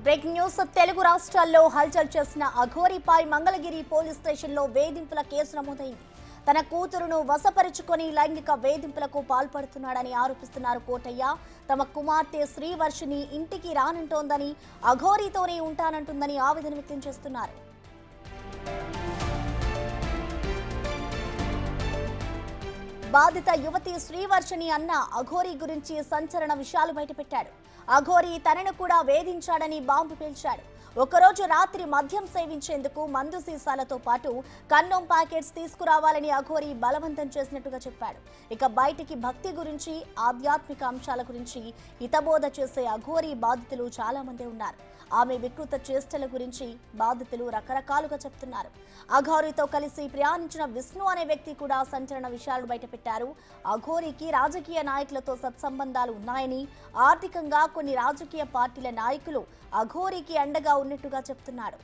Breaking news. Telugu రాష్ట్రాల్లో హల్చల్ చేసిన అఘోరీపై మంగళగిరి పోలీస్ స్టేషన్లో వేధింపుల కేసు నమోదైంది. తన కూతురును వశపరుచుకొని లైంగిక వేధింపులకు పాల్పడుతున్నాడని ఆరోపిస్తున్నారు కోటయ్య. తమ కుమార్తె శ్రీవర్షిని ఇంటికి రానంటోందని, అఘోరీతోనే ఉంటానంటుందని ఆవేదన వ్యక్తం చేస్తున్నారు. బాధిత యువతి శ్రీవర్షిని అన్న అఘోరీ గురించి సంచలన విషయాలు బయటపెట్టాడు. అఘోరీ తనను కూడా వేధించాడని బాంబు పేల్చాడు. ఒకరోజు రాత్రి మద్యం సేవించేందుకు మందు సీసాలతో పాటు కన్నోం ప్యాకెట్స్ తీసుకురావాలని అఘోరీ బలవంతం చేసినట్టుగా చెప్పాడు. ఇక బయటికి భక్తి గురించి, ఆధ్యాత్మిక అంశాల గురించి హితబోధ చేసే అఘోరీ బాధితులు చాలా మంది ఉన్నారు. ఆమె వికృత చేష్టల గురించి బాధితులు రకరకాలుగా చెప్తున్నారు. అఘోరీతో కలిసి ప్రయాణించిన విష్ణు అనే వ్యక్తి కూడా సంచలన విషయాలు బయటపెట్టారు. అఘోరీకి రాజకీయ నాయకులతో సత్సంబంధాలు ఉన్నాయని, ఆర్థికంగా కొన్ని రాజకీయ పార్టీల నాయకులు అఘోరీకి అండగా ఉన్నట్టుగా చెప్తున్నారు.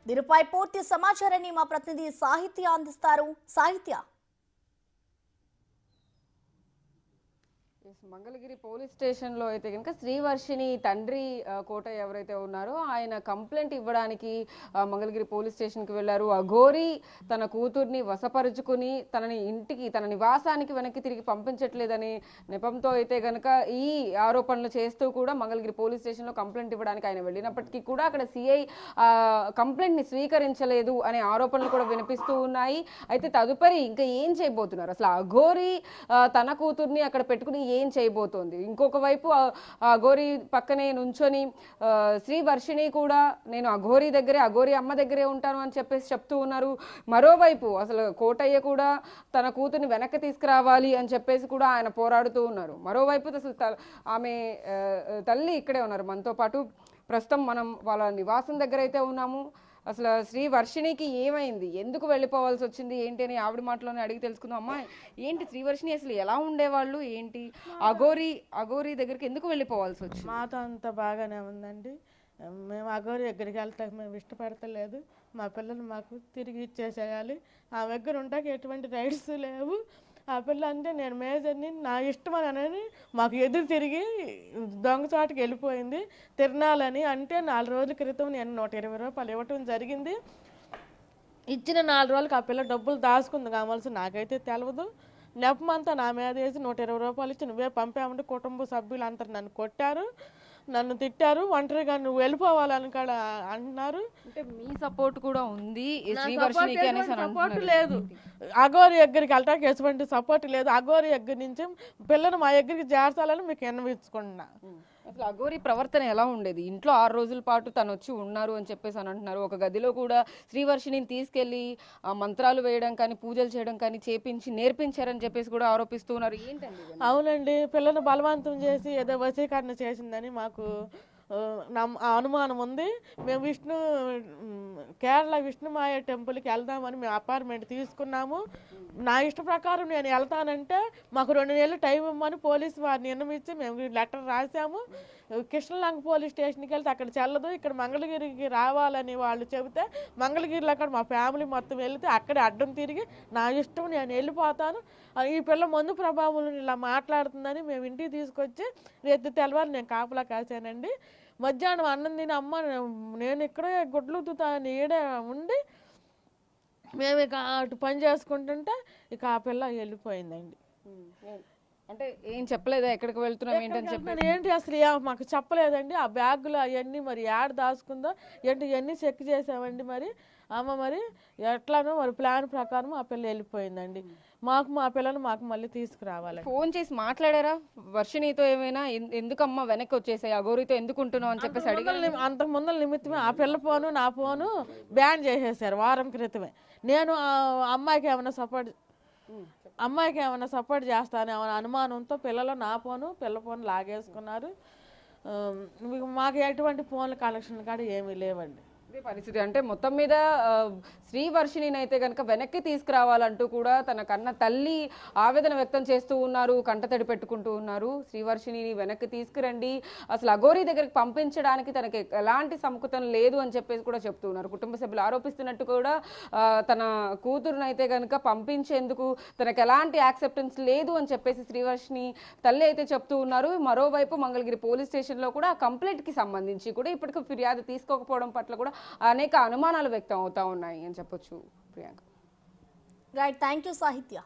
దీనిపై పూర్తి సమాచారాన్ని మా ప్రతినిధి సాహిత్య అందిస్తారు. సాహిత్య, మంగళగిరి పోలీస్ స్టేషన్లో అయితే కనుక శ్రీవర్షిని తండ్రి కోటయ్య ఎవరైతే ఉన్నారో ఆయన కంప్లైంట్ ఇవ్వడానికి మంగళగిరి పోలీస్ స్టేషన్కి వెళ్ళారు. అఘోరీ తన కూతుర్ని వశపరుచుకుని తనని ఇంటికి, తన నివాసానికి వెనక్కి తిరిగి పంపించట్లేదని నెపంతో అయితే కనుక ఈ ఆరోపణలు చేస్తూ కూడా మంగళగిరి పోలీస్ స్టేషన్లో కంప్లైంట్ ఇవ్వడానికి ఆయన వెళ్ళినప్పటికీ కూడా అక్కడ సిఐ కంప్లైంట్ని స్వీకరించలేదు అనే ఆరోపణలు కూడా వినిపిస్తూ ఉన్నాయి. అయితే తదుపరి ఇంకా ఏం చేయబోతున్నారు? అసలు అఘోరీ తన కూతుర్ని అక్కడ పెట్టుకుని ఏం చేయబోతోంది? ఇంకొక వైపు అఘోరీ పక్కనే నుంచొని శ్రీవర్షిని కూడా నేను అఘోరీ దగ్గరే, అఘోరీ అమ్మ దగ్గరే ఉంటాను అని చెప్పేసి చెప్తూ ఉన్నారు. మరోవైపు అసలు కోటయ్య కూడా తన కూతుర్ని వెనక్కి తీసుకురావాలి అని చెప్పేసి కూడా ఆయన పోరాడుతూ ఉన్నారు. మరోవైపు అసలు ఆమె తల్లి ఇక్కడే ఉన్నారు మనతో పాటు. ప్రస్తుతం మనం వాళ్ళ నివాసం దగ్గర అయితే ఉన్నాము. అసలు శ్రీవర్షినికి ఏమైంది, ఎందుకు వెళ్ళిపోవాల్సి వచ్చింది ఏంటి అని ఆవిడ మాటలోనే అడిగి తెలుసుకుందాం. అమ్మా, ఏంటి శ్రీవర్షిని అసలు ఎలా ఉండేవాళ్ళు ఏంటి? అఘోరీ దగ్గరికి ఎందుకు వెళ్ళిపోవాల్సి వచ్చింది? మాతో అంత బాగానే ఉందండి. మేము అఘోరీ దగ్గరికి వెళ్తాక మేము ఇష్టపడతలేదు. మా పిల్లలు మాకు తిరిగి ఇచ్చేసేయాలి. ఆ దగ్గర ఉంటాక ఎటువంటి రైట్స్ లేవు. ఆ పిల్ల అంటే నేను మేజర్ని, నా ఇష్టం అని మాకు ఎదురు తిరిగి దొంగచాటుకి వెళ్ళిపోయింది. తిరణాలని అంటే 4 రోజుల క్రితం నేను 120 రూపాయలు ఇవ్వటం జరిగింది. ఇచ్చిన 4 రోజులకి ఆ పిల్ల డబ్బులు దాచుకుంది కావాల్సి నాకైతే తెలియదు. నెపమంతా నా మీద వేసి 120 రూపాయలు ఇచ్చి నువ్వే పంపామంటే కుటుంబ సభ్యులు అంతా నన్ను కొట్టారు, నన్ను తిట్టారు. ఒంటరిగా నువ్వు వెళ్ళిపోవాలని కూడా అంటున్నారు. అంటే మీ సపోర్ట్ కూడా ఉంది సపోర్ట్ లేదు. అఘోరీ దగ్గరికి వెళ్ళటానికి ఎటువంటి సపోర్ట్ లేదు. అఘోరీ దగ్గర నుంచి పిల్లలు మా దగ్గరికి చేర్చాలని మీకు విన్నవించుకుంటున్నా. అసలు అఘోరీ ప్రవర్తన ఎలా ఉండేది? ఇంట్లో 6 రోజుల పాటు తను వచ్చి ఉన్నారు అని చెప్పేసి అని అంటున్నారు. ఒక గదిలో కూడా శ్రీవర్షిని తీసుకెళ్లి మంత్రాలు వేయడం కానీ, పూజలు చేయడం కానీ చేపించి నేర్పించారని చెప్పేసి కూడా ఆరోపిస్తూ ఉన్నారు. ఏంటండి? అవునండి, పిల్లలు బలవంతం చేసి ఏదో వశీకరణ చేసిందని మాకు అనుమానం ఉంది. మేము కేరళ విష్ణుమాయ టెంపుల్కి వెళ్దామని మేము అపార్ట్మెంట్ తీసుకున్నాము. నా ఇష్ట ప్రకారం నేను వెళ్తానంటే మాకు 2 నెలలు టైం ఇవ్వమని పోలీసు వారిని నిర్ణయించి మేము లెటర్ రాసాము. కృష్ణలంక పోలీస్ స్టేషన్కి వెళ్తే అక్కడ చెల్లదు, ఇక్కడ మంగళగిరికి రావాలని వాళ్ళు చెబితే మంగళగిరిలో అక్కడ మా ఫ్యామిలీ మొత్తం వెళితే అక్కడే అడ్డం తిరిగి నా ఇష్టం నేను వెళ్ళిపోతాను, ఈ పిల్ల మందు ప్రభావం ఇలా మాట్లాడుతుందని మేము ఇంటికి తీసుకొచ్చి రేపు తెల్లవారు నేను కాపలా కాశానండి. మధ్యాహ్నం అన్నం తిని అమ్మ నేను ఇక్కడే గుడ్లు ఉతుతాను ఈడే ఉండి మేము ఇక అటు పని చేసుకుంటుంటే ఇక ఆ పిల్ల వెళ్ళిపోయిందండి. అంటే ఏం చెప్పలేదా ఎక్కడికి వెళ్తున్నాం ఏంటని చెప్పి? ఏంటి అసలు మాకు చెప్పలేదండి. ఆ బ్యాగులు అవన్నీ మరి యాడ దాచుకుందో ఏంటి ఇవన్నీ చెక్ చేసామండి. మరి మరి ఎట్లానో మరి ప్లాన్ ప్రకారం ఆ పిల్ల వెళ్ళిపోయిందండి. మా పిల్లలు మాకు మళ్ళీ తీసుకురావాలి. ఫోన్ చేసి మాట్లాడారా వర్షినితో? ఏమైనా ఎందుకమ్మా వెనక్కి వచ్చేసాయి, అఘోరీతో ఎందుకుంటున్నావు అని చెప్పేసి అడిగారు? అంతకు ముందర నిమిత్తమే ఆ పిల్ల ఫోను నా ఫోను బ్యాన్ చేసేసారు వారం క్రితమే. నేను అమ్మాయికి ఏమైనా సపోర్ట్ చేస్తాను అనుమానంతో పిల్లలు నా ఫోను పిల్ల ఫోన్ లాగేసుకున్నారు. మాకు ఎటువంటి ఫోన్ల కలెక్షన్ కూడా ఏమీ లేవండి. ఇదే పరిస్థితి. అంటే మొత్తం మీద శ్రీవర్షిని అయితే కనుక వెనక్కి తీసుకురావాలంటూ కూడా తన కన్న తల్లి ఆవేదన వ్యక్తం చేస్తూ ఉన్నారు, కంటతడి పెట్టుకుంటూ ఉన్నారు. శ్రీవర్షిని వెనక్కి తీసుకురండి, అసలు అఘోరీ దగ్గరికి పంపించడానికి తనకి ఎలాంటి సముఖతం లేదు అని చెప్పేసి కూడా చెప్తూ ఉన్నారు. కుటుంబ సభ్యులు ఆరోపిస్తున్నట్టు కూడా తన కూతురుని అయితే కనుక పంపించేందుకు తనకు ఎలాంటి యాక్సెప్టెన్స్ లేదు అని చెప్పేసి శ్రీవర్షిని తల్లి అయితే చెప్తూ ఉన్నారు. మరోవైపు మంగళగిరి పోలీస్ స్టేషన్లో కూడా ఆ కంప్లైంట్కి సంబంధించి కూడా ఇప్పటికీ ఫిర్యాదు తీసుకోకపోవడం పట్ల కూడా అనేక అనుమానాలు వ్యక్తం అవుతా ఉన్నాయి అని చెప్పొచ్చు. ప్రియాంక. రైట్, థ్యాంక్ యూ సాహిత్య.